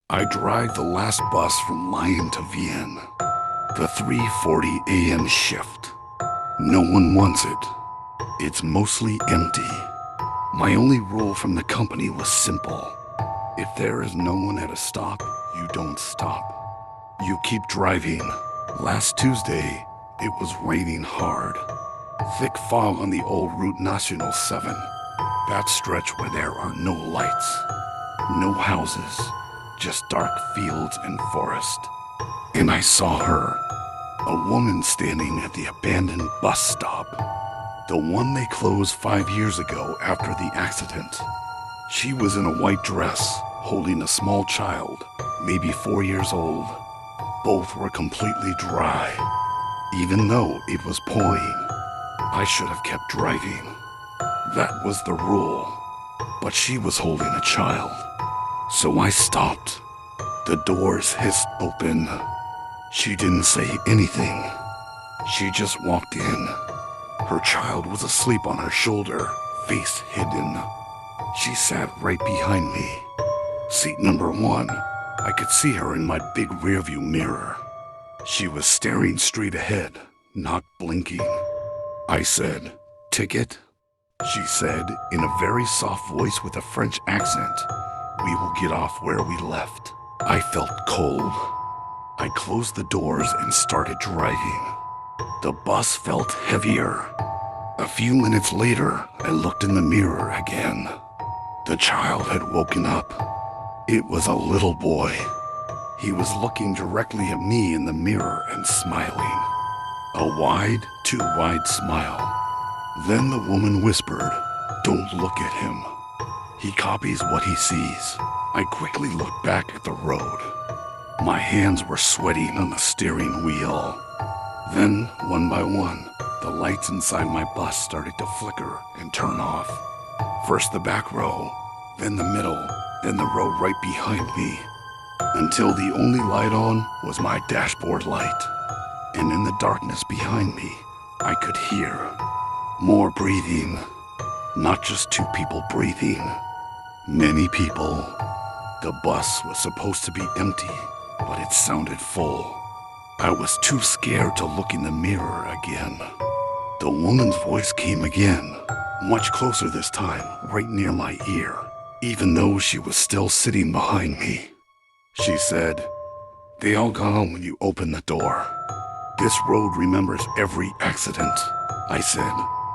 I drive the last bus from Lyon to Vienne, the 3:40 a.m. shift. No one wants it. It's mostly empty. My only rule from the company was simple. If there is no one at a stop, you don't stop. You keep driving. Last Tuesday, it was raining hard. Thick fog on the old Route National 7. That stretch where there are no lights, no houses, just dark fields and forest. And I saw her, a woman standing at the abandoned bus stop. The one they closed 5 years ago after the accident. She was in a white dress, holding a small child, maybe 4 years old. Both were completely dry, even though it was pouring. I should have kept driving. That was the rule. But she was holding a child. So I stopped. The doors hissed open. She didn't say anything. She just walked in. Her child was asleep on her shoulder, face hidden. She sat right behind me. Seat number 1. I could see her in my big rearview mirror. She was staring straight ahead, not blinking. I said, "Ticket?" She said, in a very soft voice with a French accent, "We will get off where we left." I felt cold. I closed the doors and started driving. The bus felt heavier. A few minutes later, I looked in the mirror again. The child had woken up. It was a little boy. He was looking directly at me in the mirror and smiling. A wide, too wide smile. Then the woman whispered, "Don't look at him. He copies what he sees." I quickly looked back at the road. My hands were sweating on the steering wheel. Then, one by one, the lights inside my bus started to flicker and turn off. First the back row, then the middle, then the row right behind me, until the only light on was my dashboard light. And in the darkness behind me, I could hear more breathing. Not just two people breathing. Many people. The bus was supposed to be empty, but it sounded full. I was too scared to look in the mirror again. The woman's voice came again, much closer this time, right near my ear, even though she was still sitting behind me. She said, "They all got on when you opened the door. This road remembers every accident." I said,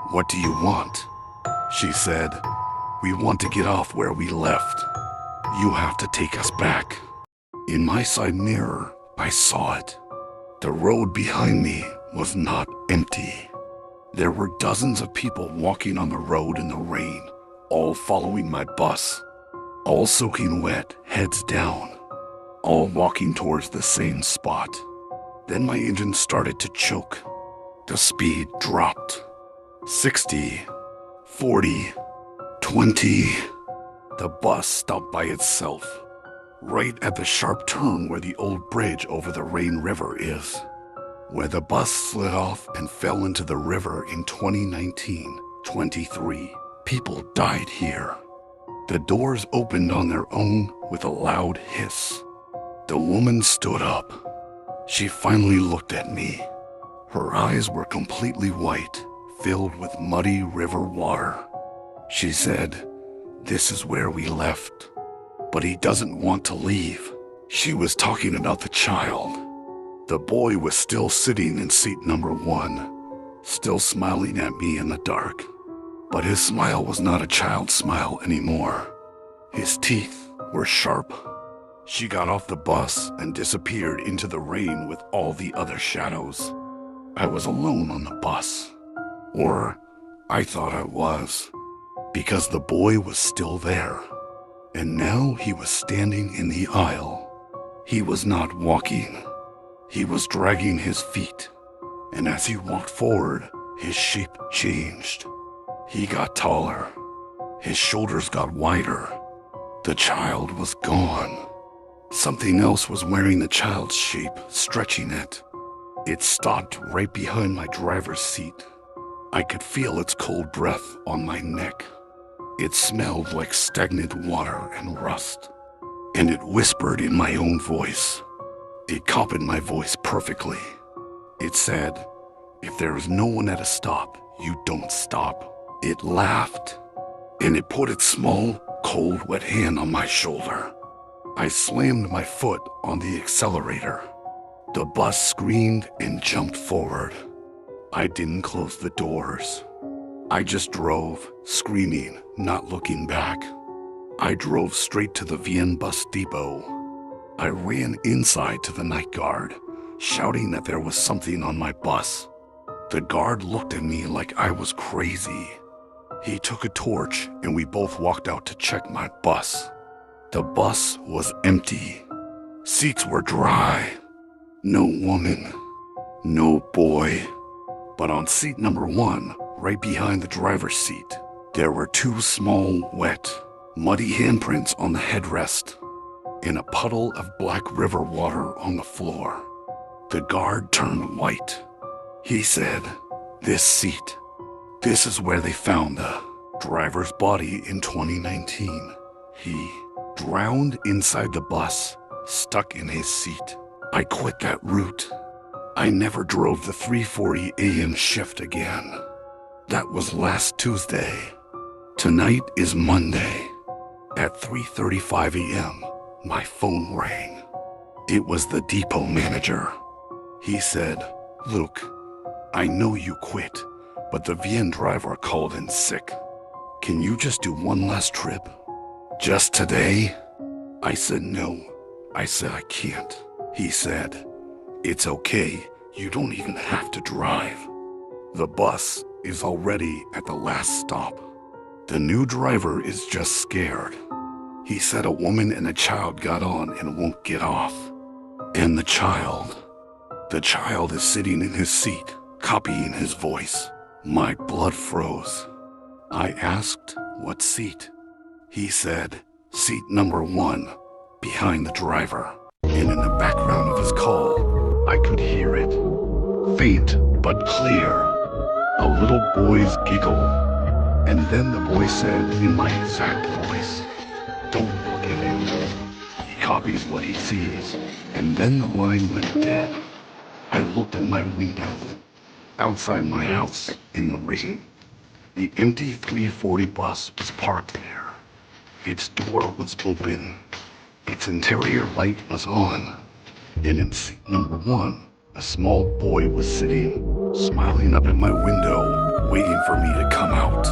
"What do you want?" She said, "We want to get off where we left. You have to take us back." In my side mirror, I saw it. The road behind me was not empty. There were dozens of people walking on the road in the rain, all following my bus, all soaking wet, heads down, all walking towards the same spot. Then my engine started to choke. The speed dropped. 60, 40, 20. The bus stopped by itself, right at the sharp turn where the old bridge over the Rain River is, where the bus slid off and fell into the river in 2019, 23. People died here. The doors opened on their own with a loud hiss. The woman stood up. She finally looked at me. Her eyes were completely white, filled with muddy river water. She said, "This is where we left. But he doesn't want to leave." She was talking about the child. The boy was still sitting in seat number 1, still smiling at me in the dark. But his smile was not a child's smile anymore. His teeth were sharp. She got off the bus and disappeared into the rain with all the other shadows. I was alone on the bus. Or I thought I was, because the boy was still there. And now he was standing in the aisle. He was not walking. He was dragging his feet. And as he walked forward, his shape changed. He got taller. His shoulders got wider. The child was gone. Something else was wearing the child's shape, stretching it. It stopped right behind my driver's seat. I could feel its cold breath on my neck. It smelled like stagnant water and rust. and it whispered in my own voice. It copied my voice perfectly. It said, "If there is no one at a stop, you don't stop." It laughed, and it put its small, cold, wet hand on my shoulder. I slammed my foot on the accelerator. The bus screamed and jumped forward. I didn't close the doors. I just drove, screaming, not looking back. I drove straight to the Vienne bus depot. I ran inside to the night guard, shouting that there was something on my bus. The guard looked at me like I was crazy. He took a torch and we both walked out to check my bus. The bus was empty. Seats were dry. No woman. No boy. But on seat number 1, right behind the driver's seat, there were 2 small, wet, muddy handprints on the headrest and a puddle of black river water on the floor. The guard turned white. He said, "This seat. This is where they found the driver's body in 2019. He drowned inside the bus, stuck in his seat." I quit that route. I never drove the 3:40 a.m. shift again. That was last Tuesday. Tonight is Monday. At 3:35 a.m., my phone rang. It was the depot manager. He said, "Luke, I know you quit, but the Vienne driver called in sick. Can you just do one last trip? Just today?" I said no. I said I can't. He said, "It's okay. You don't even have to drive. The bus is already at the last stop. The new driver is just scared. He said a woman and a child got on and won't get off. And the child is sitting in his seat, copying his voice." My blood froze. I asked, "What seat?" He said, "Seat number 1, behind the driver." And in the background of his call, I could hear it, faint but clear, a little boy's giggle. And then the boy said in my exact voice, "Don't look at him. He copies what he sees." And then the line went dead. I looked at my window, outside my house in the rain. The empty 340 bus was parked there. Its door was open. Its interior light was on. And in seat number 1, a small boy was sitting, smiling up at my window, waiting for me to come out.